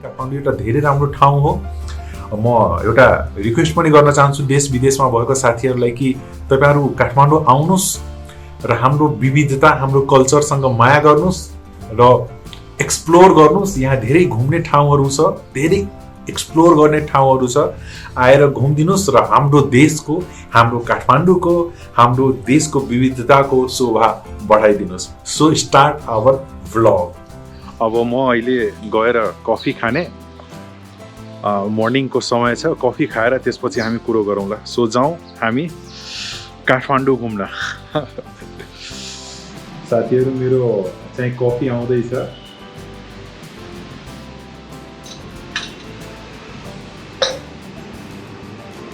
काठमाडौँ एउटा धेरै राम्रो ठाउँ हो। म एउटा रिक्वेस्ट पनि गर्न चाहन्छु देश विदेशमा भएको साथीहरूलाई कि तपाईहरु काठमाडौँ आउनुस् र हाम्रो विविधता हाम्रो कल्चरसँग माया गर्नुस् र एक्सप्लोर गर्नुस्। यहाँ धेरै घुम्ने ठाउँहरू छ, धेरै एक्सप्लोर गर्ने ठाउँहरू छ। आएर घुम्दिनुस् र हाम्रो देशको, हाम्रो काठमाडौँको, हाम्रो देशको विविधताको शोभा बढाइदिनुस्। So start our vlog. अब म अहिले गएर कफी खाने, मर्निङको समय छ। कफी खाएर त्यसपछि हामी कुरो गरौँला। सो जाउँ हामी काठमाडौँ घुम्न। साथीहरू मेरो चाहिँ कफी आउँदैछ।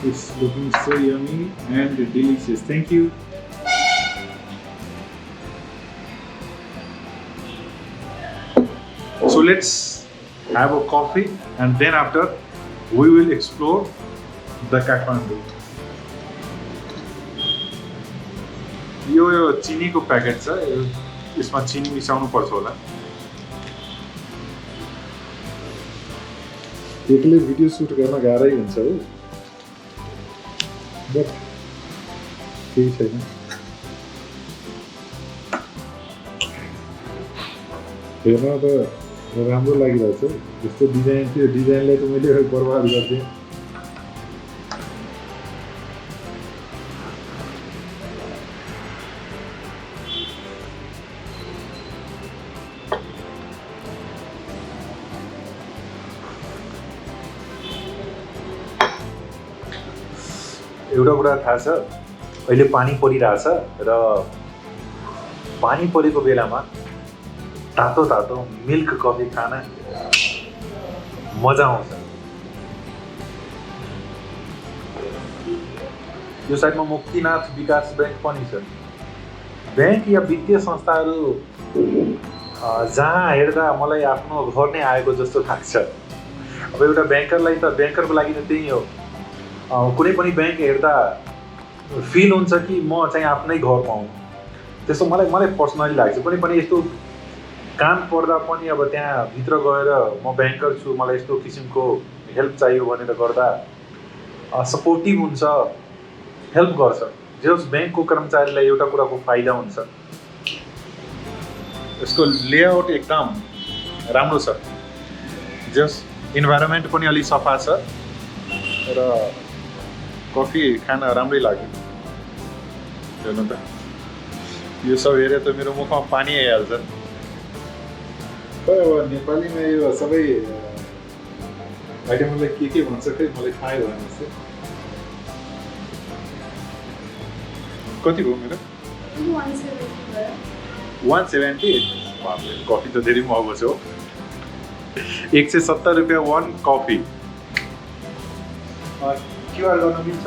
It's looking so yummy and delicious. Thank you. So let's have a coffee and then after we will explore the Kathmandu. यो चिनीको प्याकेट छ, यसमा चिनी मिसाउनु पर्छ होला। एक्लै भिडियो सुट गर्न गाह्रै हुन्छ हो, बट केही छैन। हेर्न त राम्रो लागिरहेछ। यस्तो डिजाइन थियो, डिजाइनलाई त मैले बर्बाद गरिदिएँ। एउटा कुरा थाहा छ, अहिले पानी परिरहेछ र पानी परेको बेलामा तातो तातो मिल्क कफी खान मजा आउँछ। यो साइडमा मुक्तिनाथ विकास ब्याङ्क पनि छ। ब्याङ्क या वित्तीय संस्थाहरू जहाँ हेर्दा मलाई आफ्नो घर नै आएको जस्तो लाग्छ। अब एउटा ब्याङ्करलाई त, ब्याङ्करको लागि त त्यही हो। कुनै पनि ब्याङ्क हेर्दा फिल हुन्छ कि म चाहिँ आफ्नै घरमा हुँ। त्यस्तो मलाई पर्सनली लाग्छ। कुनै पनि यस्तो काम पर्दा पनि अब त्यहाँ भित्र गएर म ब्याङ्कर छु, मलाई यस्तो किसिमको हेल्प चाहियो भनेर गर्दा सपोर्टिभ हुन्छ, हेल्प गर्छ। जस ब्याङ्कको कर्मचारीलाई एउटा कुराको फाइदा हुन्छ, यसको लेआउट एकदम राम्रो छ। जस इन्भाइरोमेन्ट पनि अलि सफा छ र कफी खान राम्रै लाग्यो। हेर्नु त, यो सब हेरे त मेरो मुखमा पानी आइहाल्छ। खै अब नेपालीमा यो सबै आइटमहरूलाई के भन्छ खै मलाई थाहै भएन। कति भयो मेरो? 170। कफी त धेरै महँगो छ हो। 170 रुपियाँ वान कफी। क्युआर गर्न मिल्छ?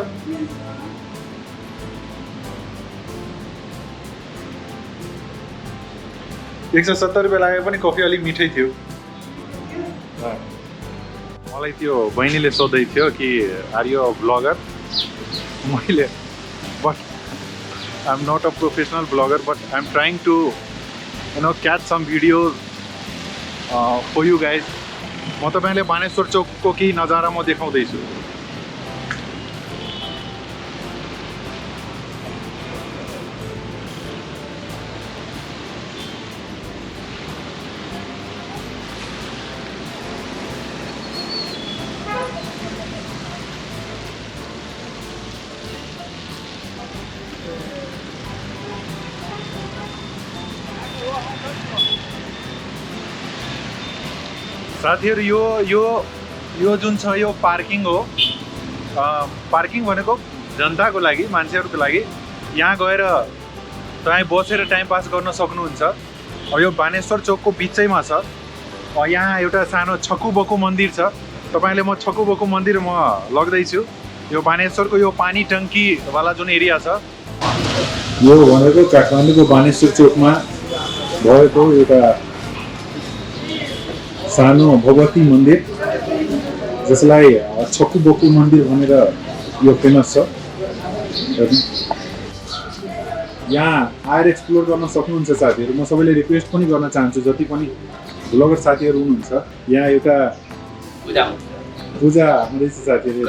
₹170 लाग्यो पनि कफी अलिक मिठै थियो। मलाई त्यो बहिनीले सोध्दै थियो कि आर यु अ ब्लगर? मैले but I am not a professional blogger, but I am trying to catch some videos for you guys. म तपाईँले बानेश्वर चौकको केही नजारा म देखाउँदैछु। साथीहरू यो जुन छ यो पार्किङ हो। पार्किङ भनेको जनताको लागि, मान्छेहरूको लागि। यहाँ गएर तपाईँ बसेर टाइम पास गर्न सक्नुहुन्छ। अब यो बानेश्वर चौकको बिचैमा छ। यहाँ एउटा सानो छकुबकु मन्दिर छ। तपाईँले म छकुबकु मन्दिर म लग्दैछु। यो बानेश्वरको यो पानी टङ्कीवाला जुन एरिया छ, यो भनेको काठमाडौँको बानेश्वर चौकमा भएको एउटा सानो भगवती मन्दिर, जसलाई छकुबकु मन्दिर भनेर यो फेमस छ। यहाँ आएर एक्सप्लोर गर्न सक्नुहुन्छ साथीहरू। म सबैले रिक्वेस्ट पनि गर्न चाहन्छु, जति पनि ब्लगर साथीहरू हुनुहुन्छ, यहाँ एउटा पूजा हुँदैछ साथीहरू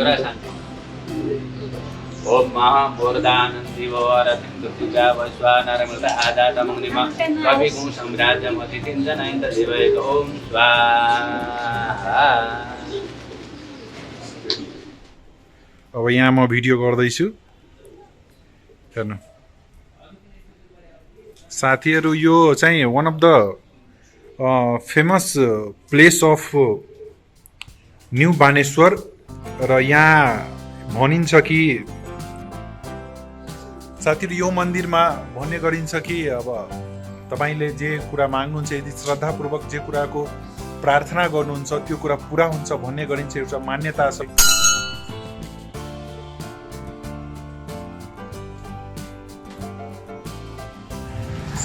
ओम महाभोरदानन्दी वरतिन्दु पूजा वस्वा नरमृत आदातमग्निमा कविगुं सम्राज्यम अतिथिञ्जनैन्द देवैक ओम स्वाहा। अब यहाँ म भिडियो गर्दैछु हेर्नु साथीहरू यो चाहिँ one of the famous place of new Baneshwar र यहाँ भनिन्छ कि साथीहरू यो मन्दिरमा भन्ने गरिन्छ कि अब तपाईले जे कुरा माग्नुहुन्छ यदि श्रद्धापूर्वक जे कुराको प्रार्थना गर्नुहुन्छ त्यो कुरा पुरा हुन्छ भन्ने गरिन्छ एउटा मान्यता छ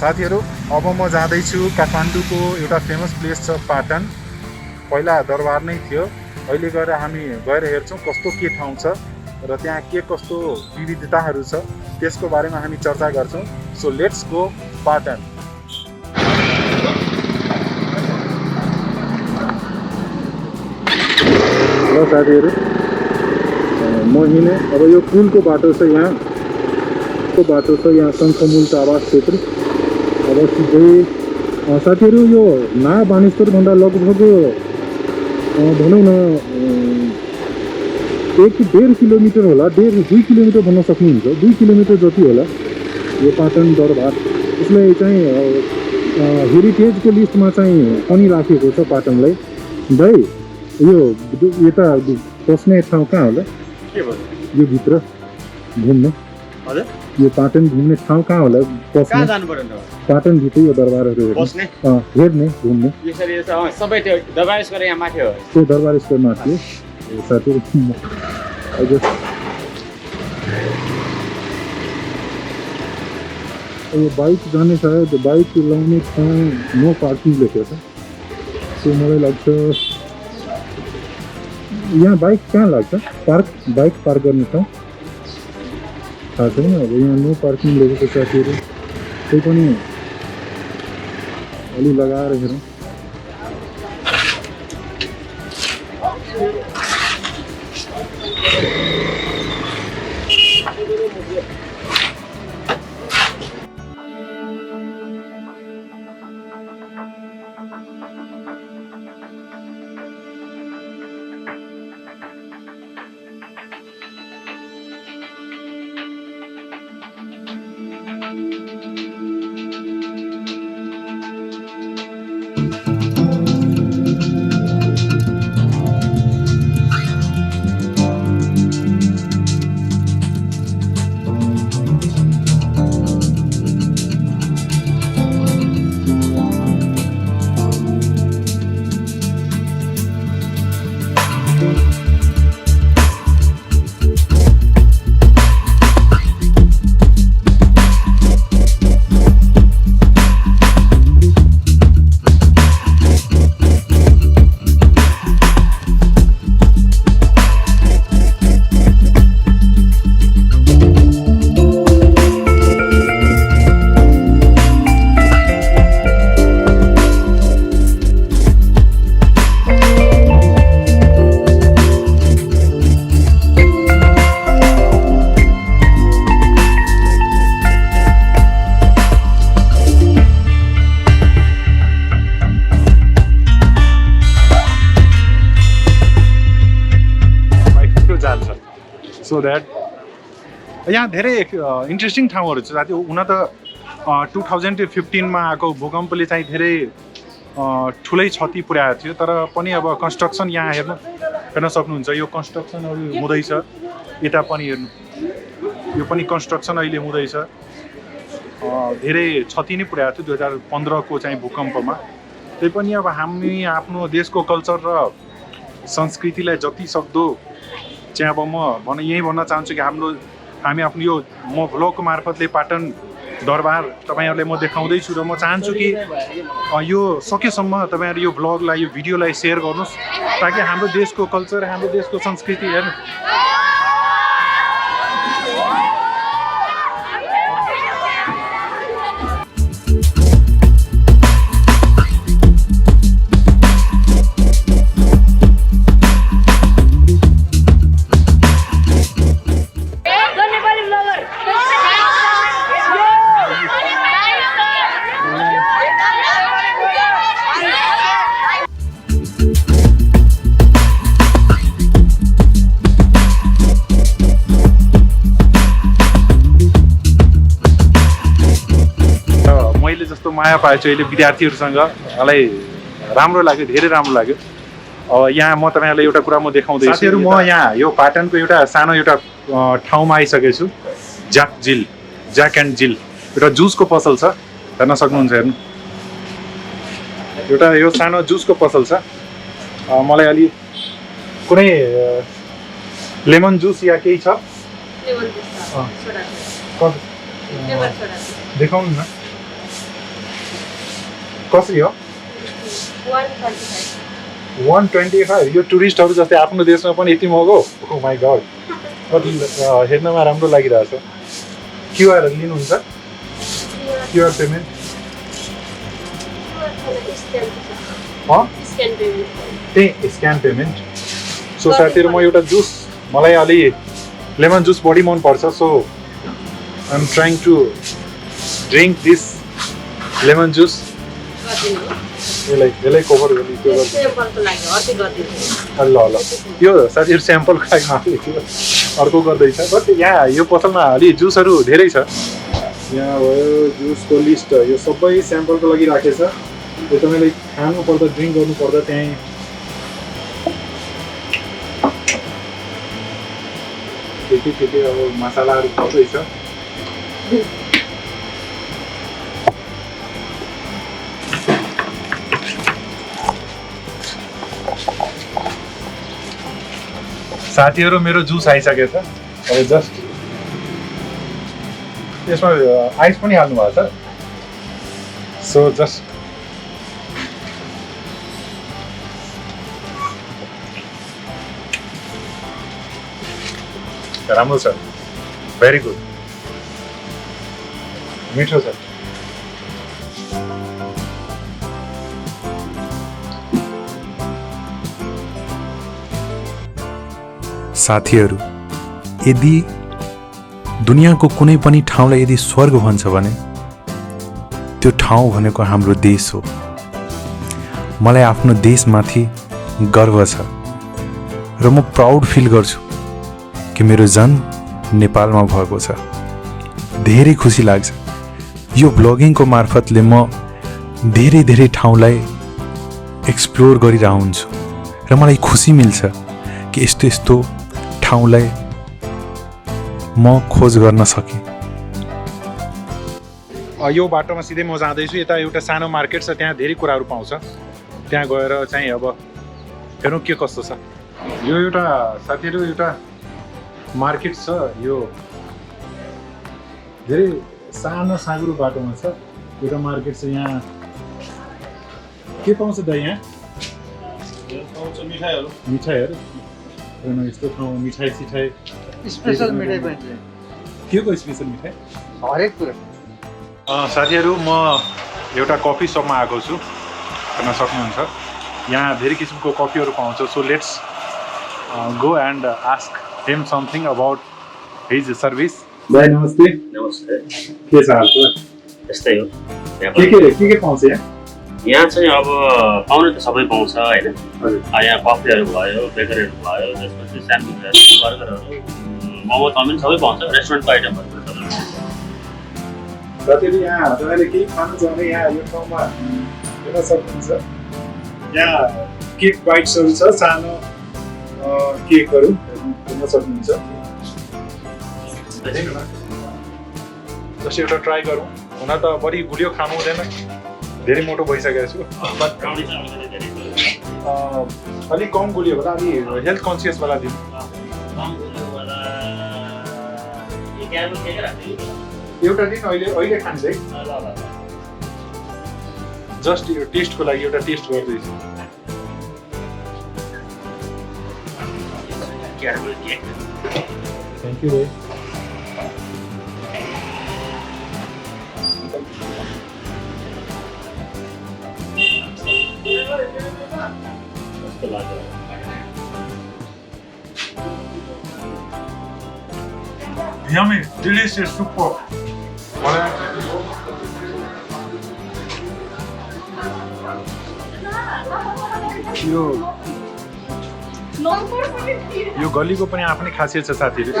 साथीहरू अब म जाँदैछु काठमाडौँको एउटा फेमस प्लेस छ पाटन पहिला दरबार नै थियो अहिले गएर हामी गएर हेर्छौँ कस्तो के ठाउँ छ र त्यहाँ के कस्तो विविधताहरू छ त्यसको बारेमा हामी चर्चा गर्छौँ सो लेट्स गो पाटन ल साथीहरू म हिँडेँ अब यो पुलको बाटो छ यहाँ शङ्खमूल आवास क्षेत्र अब सिधै साथीहरू यो ना बानेश्वरभन्दा लगभग भनौँ न 1.5 किलोमिटर होला 2 किलोमिटर भन्न सक्नुहुन्छ 2 किलोमिटर जति होला यो पाटन दरबार यसलाई चाहिँ हेरिटेजको लिस्टमा चाहिँ पनि राखेको छ पाटनलाई भाइ यो यता पस्ने ठाउँ कहाँ होला के भयो यो भित्र घुम्न हजुर यो पाटन घुम्ने ठाउँ कहाँ होला कहाँ जानु पर्यो त पाटन भित्र यो दरबारहरू बस्ने हेर्ने घुम्ने यसरी सबै त्यो दरबारेश्वर यहाँ माथि हो त्यो दरबारेश्वर माथि साथीहरू यो बाइक जाने सायद बाइक लाउने ठाउँ नो पार्किङ लेखेको छ त्यो मलाई लाग्छ यहाँ बाइक कहाँ लाग्छ बाइक पार्क गर्ने ठाउँ थाहा छैन अब यहाँ नो पार्किङ लेखेको साथीहरू त्यही पनि अलि लगाएर हेरौँ सो द्याट यहाँ धेरै इन्ट्रेस्टिङ ठाउँहरू छ साथी हुन त 2015मा आएको भूकम्पले चाहिँ धेरै ठुलै क्षति पुर्याएको थियो तर पनि अब कन्स्ट्रक्सन यहाँ हेर्न सक्नुहुन्छ यो कन्स्ट्रक्सनहरू हुँदैछ यता पनि हेर्नु यो पनि कन्स्ट्रक्सन अहिले हुँदैछ धेरै क्षति नै पुर्याएको थियो 2015को चाहिँ भूकम्पमा त्यही पनि अब हामी आफ्नो देशको कल्चर र संस्कृतिलाई जति सक्दो चाहिँ अब म यही भन्न चाहन्छु कि हामी आफ्नो यो म भ्लगको मार्फतले पाटन दरबार तपाईँहरूले म देखाउँदैछु र म चाहन्छु कि यो सकेसम्म तपाईँहरू यो भ्लगलाई यो भिडियोलाई सेयर गर्नुहोस् ताकि हाम्रो देशको कल्चर हाम्रो देशको संस्कृति हेर्नु माया पाएछु अहिले विद्यार्थीहरूसँग मलाई राम्रो लाग्यो धेरै राम्रो लाग्यो यहाँ म तपाईँहरूलाई एउटा कुरा म देखाउँदैछु साथीहरू म यहाँ यो पाटनको एउटा सानो एउटा ठाउँमा आइसकेको छु ज्याक एन्ड जिल एउटा जुसको पसल छ हेर्न सक्नुहुन्छ हेर्नु एउटा यो सानो जुसको पसल छ मलाई अलि कुनै लेमन जुस या केही छ देखाउनु न कसरी हो 125 यो टुरिस्टहरू जस्तै आफ्नो देशमा पनि यति महँगो ओ माई गड हेर्नमा राम्रो लागिरहेछ क्युआर लिनुहुन्छ क्युआर पेमेन्ट त्यही स्क्यान पेमेन्ट सो साथीहरू म एउटा जुस मलाई अलि लेमन जुस बढी मनपर्छ so I am trying to drink this lemon juice यसलाई कभर गर्ने त्यो ल यो साथीहरू स्याम्पलको लागि मात्रै अर्को गर्दैछ बट यहाँ यो पसलमा अलि जुसहरू धेरै छ यहाँ भयो जुसको लिस्ट यो सबै स्याम्पलको लागि राखेछ यो तपाईँले खानु पर्दा ड्रिङ्क गर्नु पर्दा त्यहीँ के अब मसालाहरू पर्दैछ साथीहरू मेरो जुस आइसकेको छ अब जस्ट यसमा आइस पनि हाल्नु भएको छ सो जस्ट राम्रो छ भेरी गुड मिठो छ साथीहरू यदि दुनियाँको कुनै पनि ठाउँलाई यदि स्वर्ग भन्छ भने त्यो ठाउँ भनेको हाम्रो देश हो मलाई आफ्नो देशमाथि गर्व छ र म प्राउड फिल गर्छु कि मेरो जन्म नेपालमा भएको छ धेरै खुसी लाग्छ यो ब्लगिङको मार्फतले म धेरै ठाउँलाई एक्सप्लोर गरिरहेको हुन्छु र मलाई खुसी मिल्छ कि यस्तो ठाउँलाई म खोज गर्न सकेँ यो बाटोमा सिधै म जाँदैछु यता एउटा सानो मार्केट छ त्यहाँ धेरै कुराहरू पाउँछ त्यहाँ गएर चाहिँ अब हेरौँ के कस्तो छ यो एउटा साथीहरू एउटा मार्केट छ यो धेरै सानो साँगुरो बाटोमा छ एउटा मार्केट छ यहाँ के पाउँछ त यहाँ पाउँछ मिठाईहरू यस्तो ठाउँमा मिठाई सिठाई स्पेशल मिठाई पाइन्छ के को स्पेशल मिठाई हरेक कुरा साथीहरू म एउटा कफी सपमा आएको छु हेर्न सक्नुहुन्छ यहाँ धेरै किसिमको कफीहरू पाउँछ so let's go and ask him something about his service भाइ नमस्ते नमस्ते के छ हाल यस्तै हो के पाउँछ यहाँ यहाँ चाहिँ अब पाउने त सबै पाउँछ होइन यहाँ कफीहरू भयो बेकरीहरू भयो त्यसपछि स्यान्डविचहरू बर्गरहरू मोमो चाउमिन सबै पाउँछ रेस्टुरेन्टको आइटमहरू साथीहरू यहाँ तपाईँले केही खानु छ भने यहाँ यो ठाउँमा हेर्न सक्नुहुन्छ यहाँ केक बाइट्सहरू छ सानो केकहरू हेर्न सक्नुहुन्छ जस्तै एउटा ट्राई गरौँ हुन त बढी गुलियो खानु हुँदैन धेरै मोटो भइसकेको छु अलिक कम गुलियो होला अलि हेल्थ कन्सियसवाला दिनु एउटा दिन अहिले खान्छ है जस्ट यो टेस्टको लागि एउटा टेस्ट गर्दैछु थ्याङ्क यू भाइ Yummy, delicious, super. यो गलीको पनि आफ्नै खासियत छ साथीहरु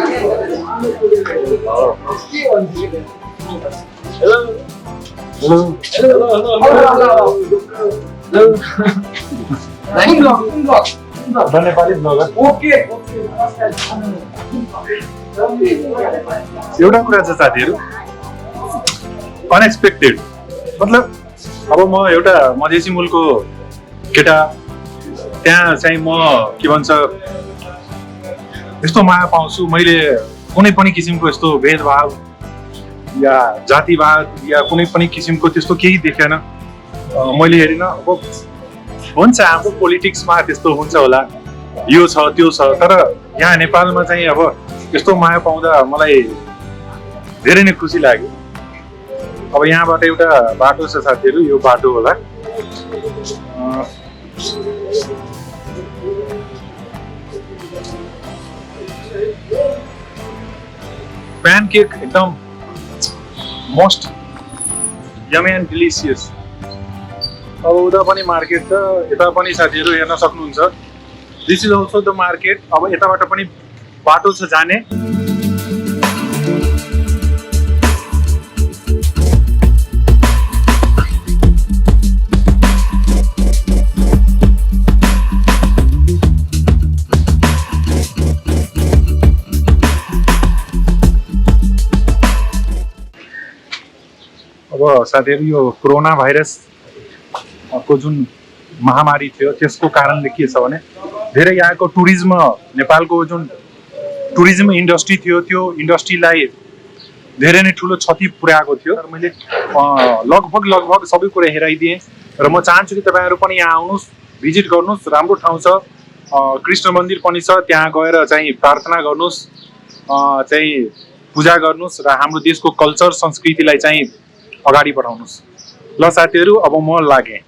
नेपाली ब्लगर एउटा कुरा छ साथीहरू, अनएक्सपेक्टेड। मतलब अब म एउटा मधेसी मुलको केटा, त्यहाँ चाहिँ म के भन्छ यस्तो माया पाउँछु, मैले कुनै पनि किसिमको यस्तो भेदभाव या जातिवाद या कुनै पनि किसिमको त्यस्तो केही देखेन मैले हेरिनँ। अब हुन्छ हाम्रो पोलिटिक्समा त्यस्तो हुन्छ होला, यो छ त्यो छ, तर यहाँ नेपालमा चाहिँ अब यस्तो माया पाउँदा मलाई धेरै नै खुसी लाग्यो। अब यहाँबाट एउटा बाटो छ साथीहरू, यो बाटो होला। प्यानकेक एकदम मोस्ट यमी एन्ड डिलिसियस। अब उता पनि मार्केट छ, यता पनि साथीहरू हेर्न सक्नुहुन्छ। This is also the market. अब यताबाट पनि बाटो छ जाने। अब साथीहरू यो कोरोना भाइरसको जुन महामारी थियो त्यसको कारणले के छ भने धेरै यहाँको टुरिज्म, नेपालको जुन टुरिज्म इन्डस्ट्री थियो त्यो इन्डस्ट्रीलाई धेरै नै ठुलो क्षति पुर्याएको थियो। तर मैले लगभग सबै कुरा हेराइदिएँ र म चाहन्छु कि तपाईँहरू पनि यहाँ आउनुहोस्, भिजिट गर्नुहोस्। राम्रो ठाउँ छ, कृष्ण मन्दिर पनि छ, त्यहाँ गएर चाहिँ प्रार्थना गर्नुहोस्, चाहिँ पूजा गर्नुहोस् र हाम्रो देशको कल्चर संस्कृतिलाई चाहिँ अगाडि बढाउनुहोस्। ल साथीहरू, अब म लागेँ।